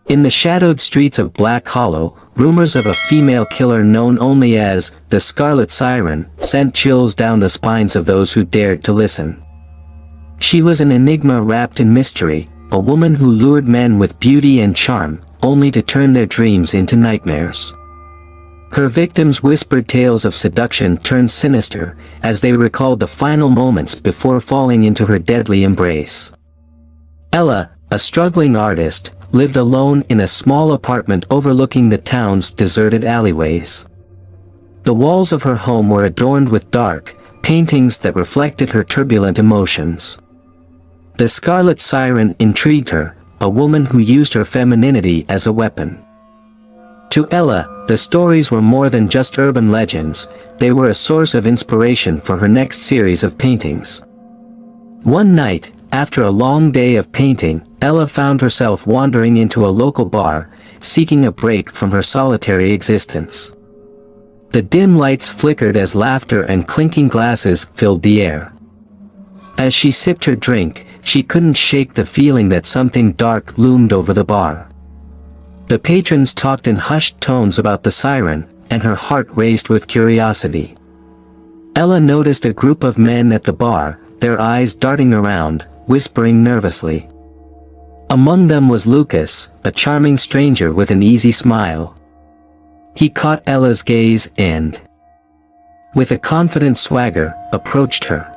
In the shadowed streets of Black Hollow, rumors of a female killer known only as the Scarlet Siren sent chills down the spines of those who dared to listen. She was an enigma wrapped in mystery, a woman who lured men with beauty and charm, only to turn their dreams into nightmares. Her victims whispered tales of seduction turned sinister, as they recalled the final moments before falling into her deadly embrace. Ella, a struggling artist, lived alone in a small apartment overlooking the town's deserted alleyways. The walls of her home were adorned with dark paintings that reflected her turbulent emotions. The Scarlet Siren intrigued her, a woman who used her femininity as a weapon. To Ella, the stories were more than just urban legends, they were a source of inspiration for her next series of paintings. One night, after a long day of painting, Ella found herself wandering into a local bar, seeking a break from her solitary existence. The dim lights flickered as laughter and clinking glasses filled the air. As she sipped her drink, she couldn't shake the feeling that something dark loomed over the bar. The patrons talked in hushed tones about the siren, and her heart raced with curiosity. Ella noticed a group of men at the bar, their eyes darting around, whispering nervously. Among them was Lucas, a charming stranger with an easy smile. He caught Ella's gaze and, with a confident swagger, approached her.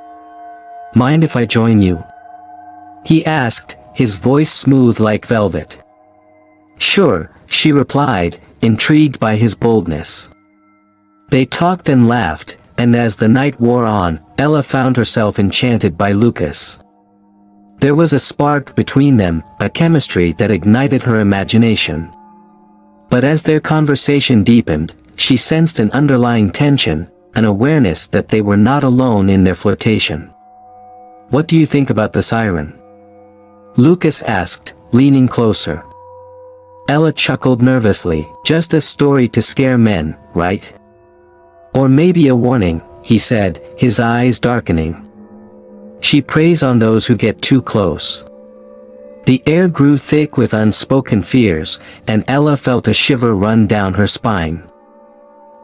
"Mind if I join you?" he asked, his voice smooth like velvet. "Sure," she replied, intrigued by his boldness. They talked and laughed, and as the night wore on, Ella found herself enchanted by Lucas. There was a spark between them, a chemistry that ignited her imagination. But as their conversation deepened, she sensed an underlying tension, an awareness that they were not alone in their flirtation. "What do you think about the siren?" Lucas asked, leaning closer. Ella chuckled nervously. "Just a story to scare men, right? Or maybe a warning," he said, his eyes darkening. "She preys on those who get too close." The air grew thick with unspoken fears, and Ella felt a shiver run down her spine.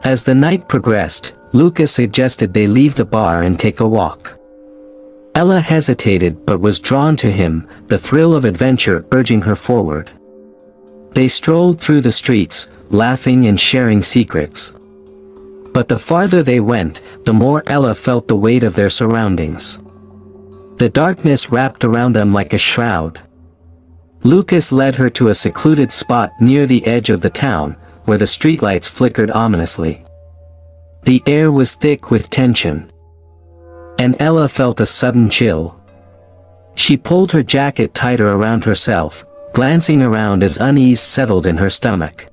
As the night progressed, Lucas suggested they leave the bar and take a walk. Ella hesitated but was drawn to him, the thrill of adventure urging her forward. They strolled through the streets, laughing and sharing secrets. But the farther they went, the more Ella felt the weight of their surroundings. The darkness wrapped around them like a shroud. Lucas led her to a secluded spot near the edge of the town, where the streetlights flickered ominously. The air was thick with tension. And Ella felt a sudden chill. She pulled her jacket tighter around herself, glancing around as unease settled in her stomach.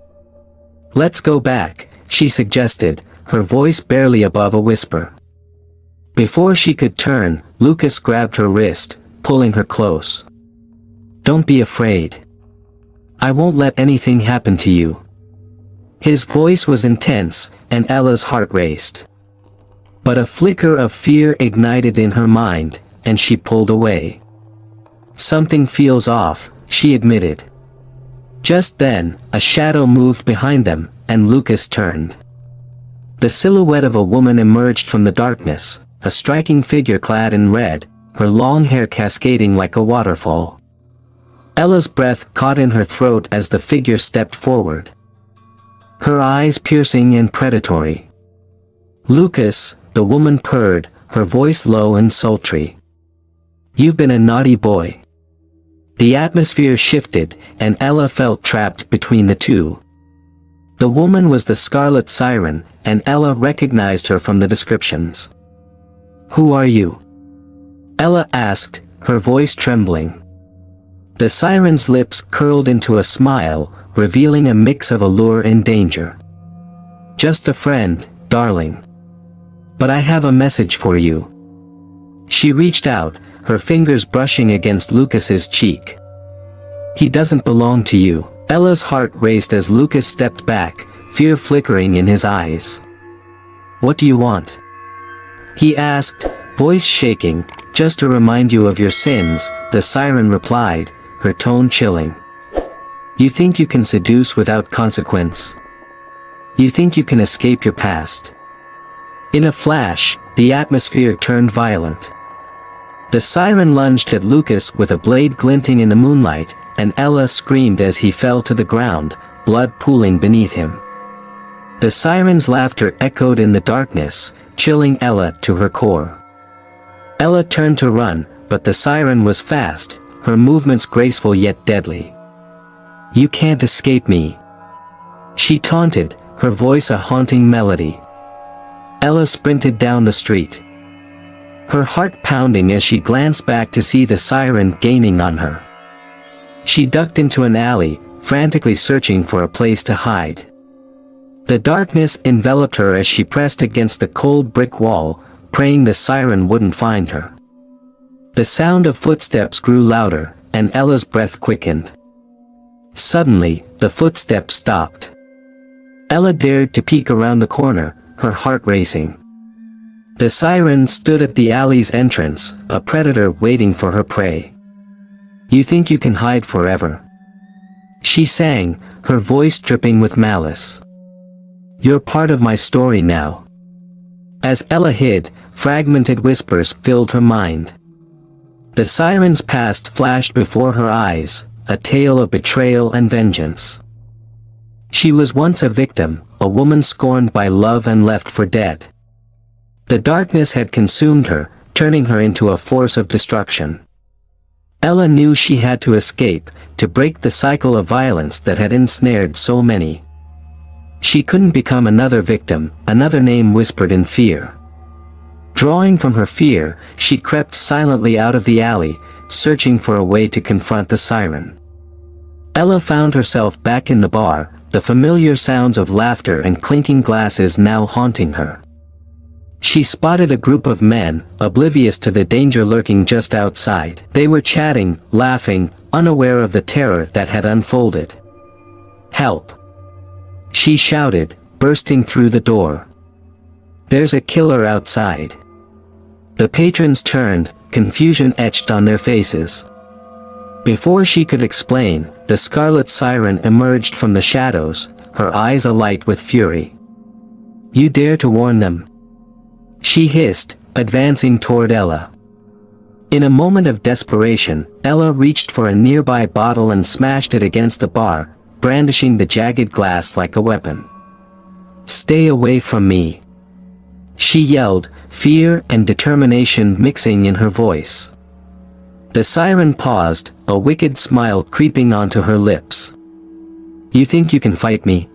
"Let's go back," she suggested, her voice barely above a whisper. Before she could turn, Lucas grabbed her wrist, pulling her close. "Don't be afraid. I won't let anything happen to you." His voice was intense, and Ella's heart raced. But a flicker of fear ignited in her mind, and she pulled away. "Something feels off," she admitted. Just then, a shadow moved behind them, and Lucas turned. The silhouette of a woman emerged from the darkness, a striking figure clad in red, her long hair cascading like a waterfall. Ella's breath caught in her throat as the figure stepped forward. Her eyes piercing and predatory. "Lucas," the woman purred, her voice low and sultry. "You've been a naughty boy." The atmosphere shifted, and Ella felt trapped between the two. The woman was the Scarlet Siren, and Ella recognized her from the descriptions. "Who are you?" Ella asked, her voice trembling. The siren's lips curled into a smile, revealing a mix of allure and danger. "Just a friend, darling. But I have a message for you." She reached out, her fingers brushing against Lucas's cheek. "He doesn't belong to you." Ella's heart raced as Lucas stepped back, fear flickering in his eyes. "What do you want?" he asked, voice shaking. "Just to remind you of your sins," the siren replied, her tone chilling. You think you can seduce without consequence? You think you can escape your past? In a flash, the atmosphere turned violent. The siren lunged at Lucas with a blade glinting in the moonlight, and Ella screamed as he fell to the ground, blood pooling beneath him. The siren's laughter echoed in the darkness, chilling Ella to her core. Ella turned to run, but the siren was fast, her movements graceful yet deadly. "You can't escape me," she taunted, her voice a haunting melody. Ella sprinted down the street, her heart pounding as she glanced back to see the siren gaining on her. She ducked into an alley, frantically searching for a place to hide. The darkness enveloped her as she pressed against the cold brick wall, praying the siren wouldn't find her. The sound of footsteps grew louder, and Ella's breath quickened. Suddenly, the footsteps stopped. Ella dared to peek around the corner, her heart racing. The siren stood at the alley's entrance, a predator waiting for her prey. "You think you can hide forever?" she sang, her voice dripping with malice. "You're part of my story now." As Ella hid, fragmented whispers filled her mind. The siren's past flashed before her eyes, a tale of betrayal and vengeance. She was once a victim, a woman scorned by love and left for dead. The darkness had consumed her, turning her into a force of destruction. Ella knew she had to escape, to break the cycle of violence that had ensnared so many. She couldn't become another victim, another name whispered in fear. Drawing from her fear, she crept silently out of the alley, searching for a way to confront the siren. Ella found herself back in the bar, the familiar sounds of laughter and clinking glasses now haunting her. She spotted a group of men, oblivious to the danger lurking just outside. They were chatting, laughing, unaware of the terror that had unfolded. "Help!" she shouted, bursting through the door. "There's a killer outside." The patrons turned, confusion etched on their faces. Before she could explain, the Scarlet Siren emerged from the shadows, her eyes alight with fury. "You dare to warn them?" she hissed, advancing toward Ella. In a moment of desperation, Ella reached for a nearby bottle and smashed it against the bar, brandishing the jagged glass like a weapon. "Stay away from me!" she yelled, fear and determination mixing in her voice. The siren paused, a wicked smile creeping onto her lips. "You think you can fight me?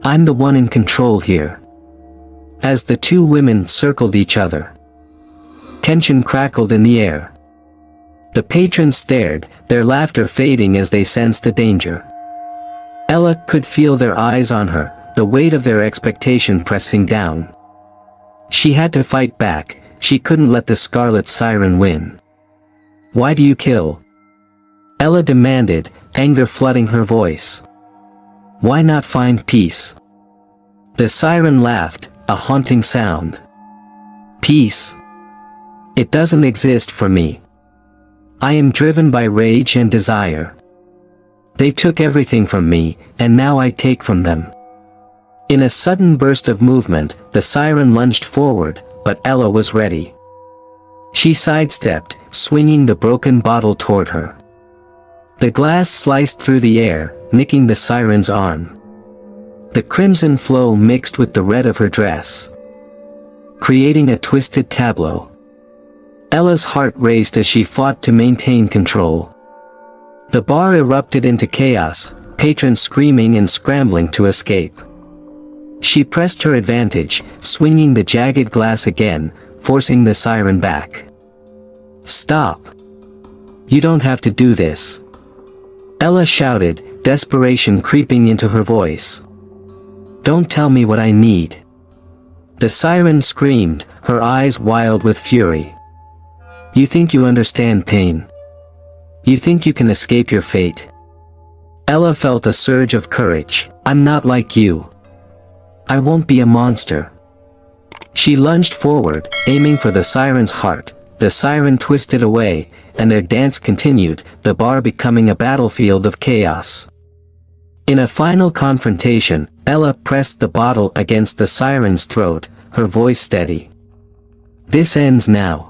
I'm the one in control here." As the two women circled each other, tension crackled in the air. The patrons stared, their laughter fading as they sensed the danger. Ella could feel their eyes on her, the weight of their expectation pressing down. She had to fight back, she couldn't let the Scarlet Siren win. "Why do you kill?" Ella demanded, anger flooding her voice. "Why not find peace?" The siren laughed, a haunting sound. "Peace? It doesn't exist for me. I am driven by rage and desire. They took everything from me, and now I take from them." In a sudden burst of movement, the siren lunged forward, but Ella was ready. She sidestepped, swinging the broken bottle toward her. The glass sliced through the air, nicking the siren's arm. The crimson flow mixed with the red of her dress, creating a twisted tableau. Ella's heart raced as she fought to maintain control. The bar erupted into chaos, patrons screaming and scrambling to escape. She pressed her advantage, swinging the jagged glass again, forcing the siren back. "Stop! You don't have to do this!" Ella shouted, desperation creeping into her voice. "Don't tell me what I need!" The siren screamed, her eyes wild with fury. "You think you understand pain? You think you can escape your fate?" Ella felt a surge of courage. "I'm not like you. I won't be a monster." She lunged forward, aiming for the siren's heart. The siren twisted away, and their dance continued, the bar becoming a battlefield of chaos. In a final confrontation, Ella pressed the bottle against the siren's throat, her voice steady. "This ends now."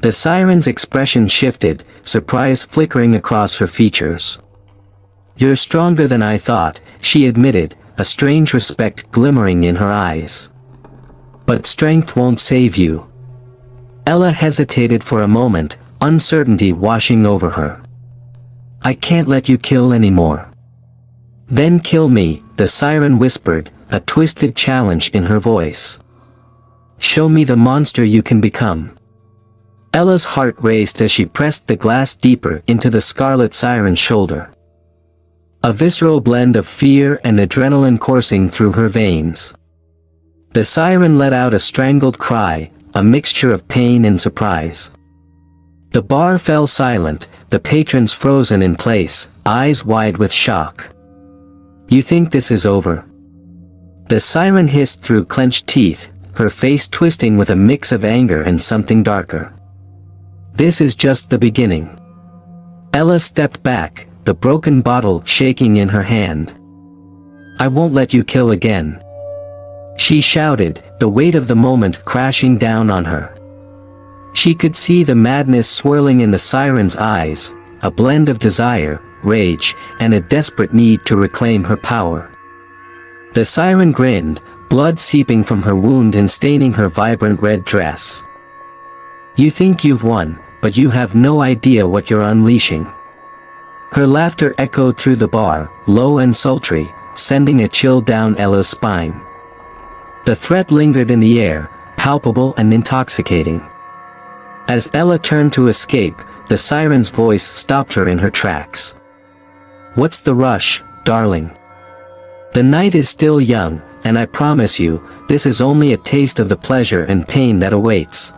The siren's expression shifted, surprise flickering across her features. "You're stronger than I thought," she admitted, a strange respect glimmering in her eyes. "But strength won't save you." Ella hesitated for a moment, uncertainty washing over her. "I can't let you kill anymore." "Then kill me," the siren whispered, a twisted challenge in her voice. "Show me the monster you can become." Ella's heart raced as she pressed the glass deeper into the Scarlet Siren's shoulder. A visceral blend of fear and adrenaline coursing through her veins. The siren let out a strangled cry, a mixture of pain and surprise. The bar fell silent, the patrons frozen in place, eyes wide with shock. "You think this is over?" The siren hissed through clenched teeth, her face twisting with a mix of anger and something darker. "This is just the beginning." Ella stepped back, the broken bottle shaking in her hand. "I won't let you kill again," she shouted, the weight of the moment crashing down on her. She could see the madness swirling in the siren's eyes, a blend of desire, rage, and a desperate need to reclaim her power. The siren grinned, blood seeping from her wound and staining her vibrant red dress. "You think you've won, but you have no idea what you're unleashing." Her laughter echoed through the bar, low and sultry, sending a chill down Ella's spine. The threat lingered in the air, palpable and intoxicating. As Ella turned to escape, the siren's voice stopped her in her tracks. "What's the rush, darling? The night is still young, and I promise you, this is only a taste of the pleasure and pain that awaits."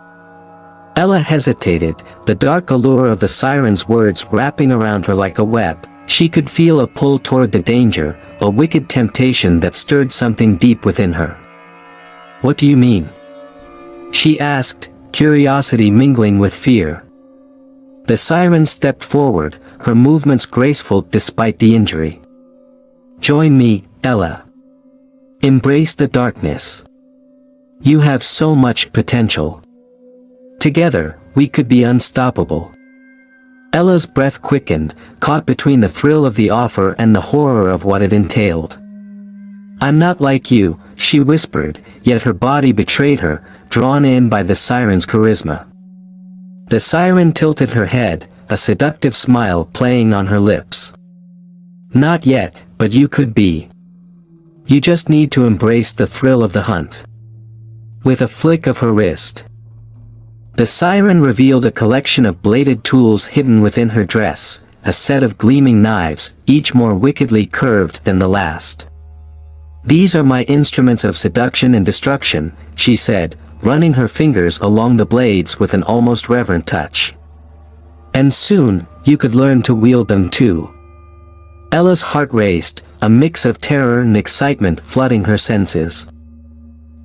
Ella hesitated, the dark allure of the siren's words wrapping around her like a web. She could feel a pull toward the danger, a wicked temptation that stirred something deep within her. "What do you mean?" she asked, curiosity mingling with fear. The siren stepped forward, her movements graceful despite the injury. "Join me, Ella. Embrace the darkness. You have so much potential. Together, we could be unstoppable." Ella's breath quickened, caught between the thrill of the offer and the horror of what it entailed. "I'm not like you," she whispered, yet her body betrayed her, drawn in by the siren's charisma. The siren tilted her head, a seductive smile playing on her lips. "Not yet, but you could be. You just need to embrace the thrill of the hunt." With a flick of her wrist, the siren revealed a collection of bladed tools hidden within her dress, a set of gleaming knives, each more wickedly curved than the last. "These are my instruments of seduction and destruction," she said, running her fingers along the blades with an almost reverent touch. "And soon, you could learn to wield them too." Ella's heart raced, a mix of terror and excitement flooding her senses.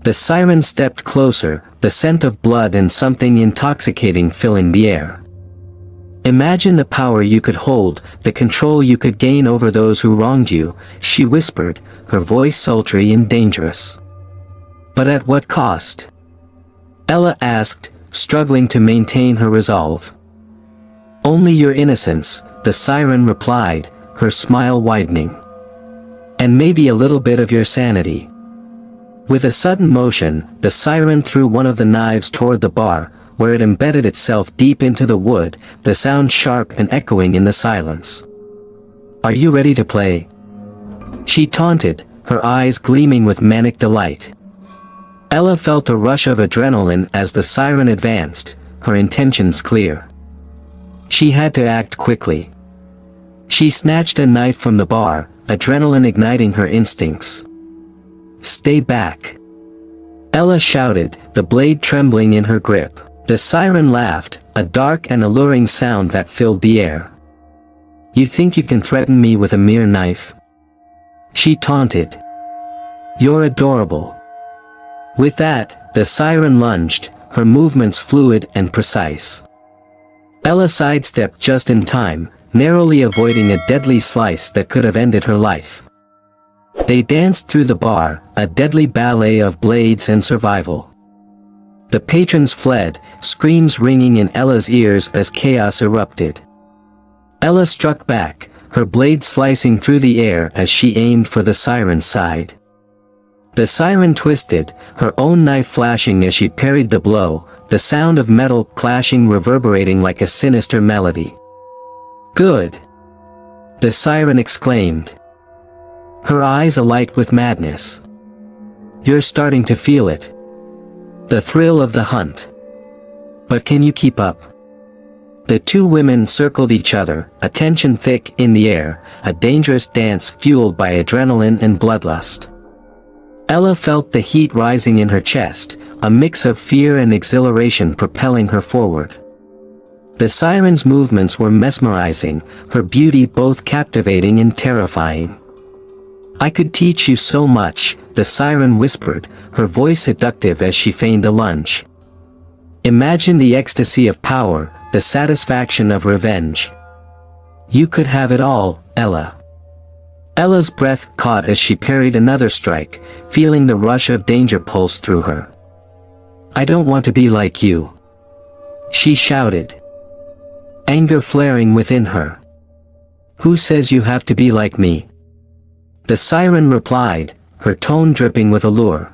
The siren stepped closer, the scent of blood and something intoxicating filling the air. "Imagine the power you could hold, the control you could gain over those who wronged you," she whispered, her voice sultry and dangerous. "But at what cost?" Ella asked, struggling to maintain her resolve. "Only your innocence," the siren replied, her smile widening. "And maybe a little bit of your sanity." With a sudden motion, the siren threw one of the knives toward the bar, where it embedded itself deep into the wood, the sound sharp and echoing in the silence. "Are you ready to play?" she taunted, her eyes gleaming with manic delight. Ella felt a rush of adrenaline as the siren advanced, her intentions clear. She had to act quickly. She snatched a knife from the bar, adrenaline igniting her instincts. "Stay back!" Ella shouted, the blade trembling in her grip. The siren laughed, a dark and alluring sound that filled the air. "You think you can threaten me with a mere knife?" she taunted. "You're adorable." With that, the siren lunged, her movements fluid and precise. Ella sidestepped just in time, narrowly avoiding a deadly slice that could have ended her life. They danced through the bar, a deadly ballet of blades and survival. The patrons fled, screams ringing in Ella's ears as chaos erupted. Ella struck back, her blade slicing through the air as she aimed for the siren's side. The siren twisted, her own knife flashing as she parried the blow, the sound of metal clashing reverberating like a sinister melody. "Good!" the siren exclaimed, her eyes alight with madness. "You're starting to feel it. The thrill of the hunt. But can you keep up?" The two women circled each other, a tension thick in the air, a dangerous dance fueled by adrenaline and bloodlust. Ella felt the heat rising in her chest, a mix of fear and exhilaration propelling her forward. The siren's movements were mesmerizing, her beauty both captivating and terrifying. "I could teach you so much," the siren whispered, her voice seductive as she feigned a lunge. "Imagine the ecstasy of power, the satisfaction of revenge. You could have it all, Ella." Ella's breath caught as she parried another strike, feeling the rush of danger pulse through her. "I don't want to be like you," she shouted, anger flaring within her. "Who says you have to be like me?" The siren replied, her tone dripping with allure.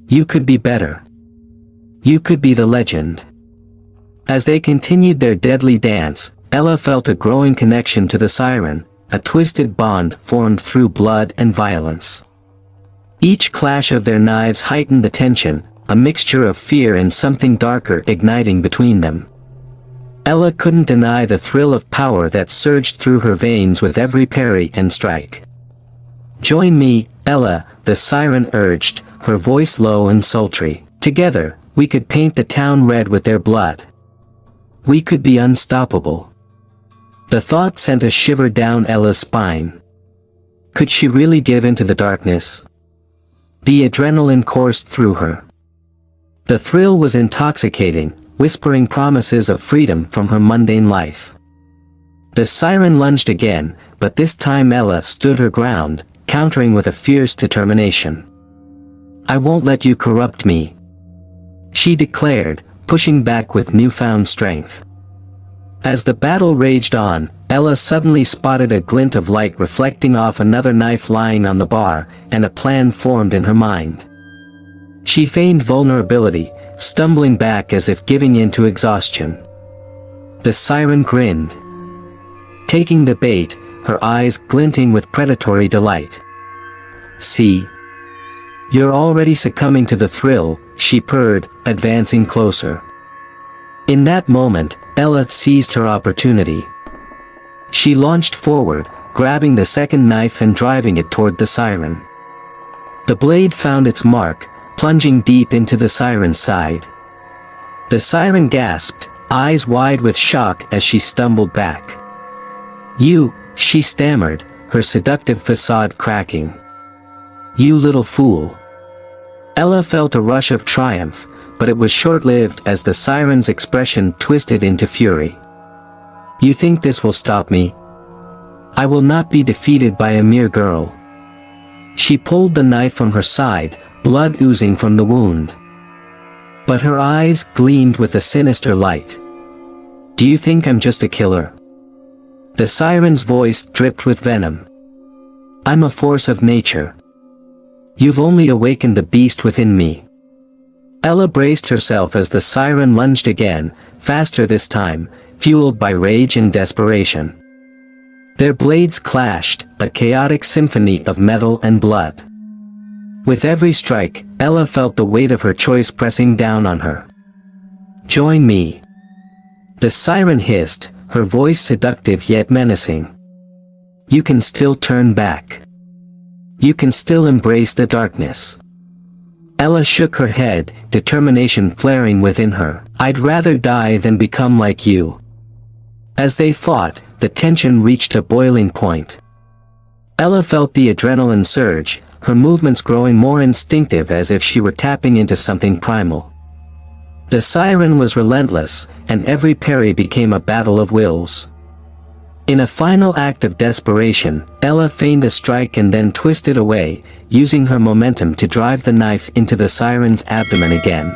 "You could be better. You could be the legend." As they continued their deadly dance, Ella felt a growing connection to the siren, a twisted bond formed through blood and violence. Each clash of their knives heightened the tension, a mixture of fear and something darker igniting between them. Ella couldn't deny the thrill of power that surged through her veins with every parry and strike. "Join me, Ella," the siren urged, her voice low and sultry. "Together, we could paint the town red with their blood. We could be unstoppable." The thought sent a shiver down Ella's spine. Could she really give in to the darkness? The adrenaline coursed through her. The thrill was intoxicating, whispering promises of freedom from her mundane life. The siren lunged again, but this time Ella stood her ground, countering with a fierce determination. "I won't let you corrupt me," she declared, pushing back with newfound strength. As the battle raged on, Ella suddenly spotted a glint of light reflecting off another knife lying on the bar, and a plan formed in her mind. She feigned vulnerability, stumbling back as if giving in to exhaustion. The siren grinned, taking the bait, her eyes glinting with predatory delight. "See? You're already succumbing to the thrill," she purred, advancing closer. In that moment, Ella seized her opportunity. She launched forward, grabbing the second knife and driving it toward the siren. The blade found its mark, plunging deep into the siren's side. The siren gasped, eyes wide with shock as she stumbled back. "You," she stammered, her seductive facade cracking. "You little fool." Ella felt a rush of triumph, but it was short-lived as the siren's expression twisted into fury. "You think this will stop me? I will not be defeated by a mere girl." She pulled the knife from her side, blood oozing from the wound. But her eyes gleamed with a sinister light. "Do you think I'm just a killer?" The siren's voice dripped with venom. "I'm a force of nature. You've only awakened the beast within me." Ella braced herself as the siren lunged again, faster this time, fueled by rage and desperation. Their blades clashed, a chaotic symphony of metal and blood. With every strike, Ella felt the weight of her choice pressing down on her. "Join me," the siren hissed, her voice seductive yet menacing. "You can still turn back. You can still embrace the darkness." Ella shook her head, determination flaring within her. "I'd rather die than become like you." As they fought, the tension reached a boiling point. Ella felt the adrenaline surge, her movements growing more instinctive as if she were tapping into something primal. The siren was relentless, and every parry became a battle of wills. In a final act of desperation, Ella feigned a strike and then twisted away, using her momentum to drive the knife into the siren's abdomen again.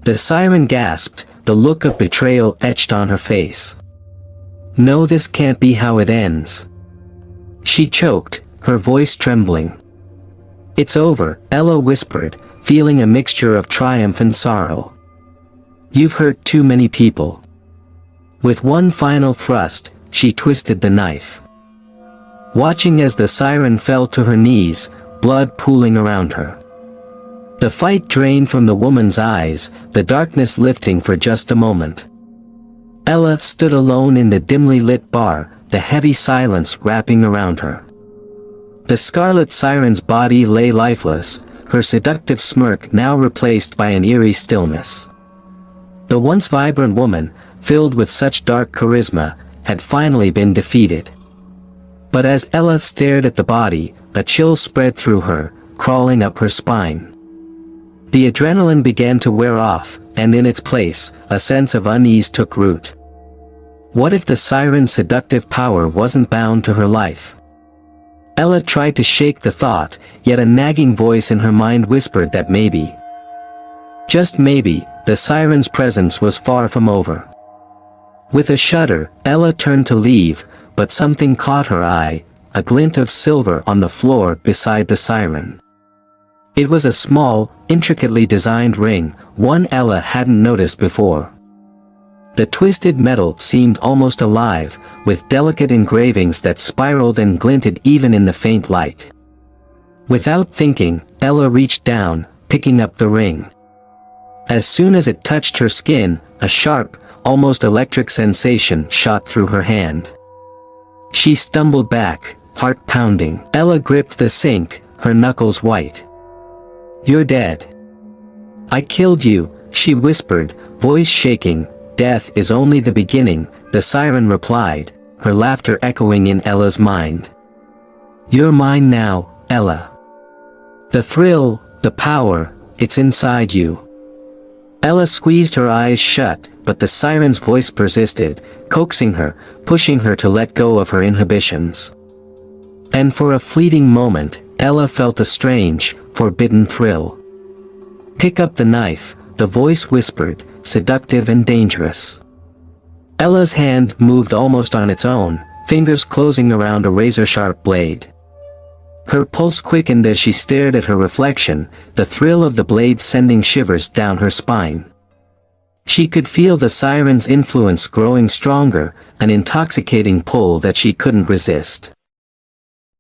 The siren gasped, the look of betrayal etched on her face. "No, this can't be how it ends," she choked, her voice trembling. "It's over," Ella whispered, feeling a mixture of triumph and sorrow. "You've hurt too many people." With one final thrust, she twisted the knife. Watching as the siren fell to her knees, blood pooling around her. The fight drained from the woman's eyes, the darkness lifting for just a moment. Ella stood alone in the dimly lit bar, the heavy silence wrapping around her. The Scarlet Siren's body lay lifeless, her seductive smirk now replaced by an eerie stillness. The once vibrant woman, filled with such dark charisma, had finally been defeated. But as Ella stared at the body, a chill spread through her, crawling up her spine. The adrenaline began to wear off, and in its place, a sense of unease took root. What if the siren's seductive power wasn't bound to her life? Ella tried to shake the thought, yet a nagging voice in her mind whispered that maybe, just maybe, the siren's presence was far from over. With a shudder, Ella turned to leave, but something caught her eye, a glint of silver on the floor beside the siren. It was a small, intricately designed ring, one Ella hadn't noticed before. The twisted metal seemed almost alive, with delicate engravings that spiraled and glinted even in the faint light. Without thinking, Ella reached down, picking up the ring. As soon as it touched her skin, a sharp, almost electric sensation shot through her hand. She stumbled back, heart pounding. Ella gripped the sink, her knuckles white. "You're dead. I killed you," she whispered, voice shaking. "Death is only the beginning," the siren replied, her laughter echoing in Ella's mind. "You're mine now, Ella. The thrill, the power, it's inside you." Ella squeezed her eyes shut, but the siren's voice persisted, coaxing her, pushing her to let go of her inhibitions. And for a fleeting moment, Ella felt a strange, forbidden thrill. "Pick up the knife," the voice whispered, seductive and dangerous. Ella's hand moved almost on its own, fingers closing around a razor-sharp blade. Her pulse quickened as she stared at her reflection, the thrill of the blade sending shivers down her spine. She could feel the siren's influence growing stronger, an intoxicating pull that she couldn't resist.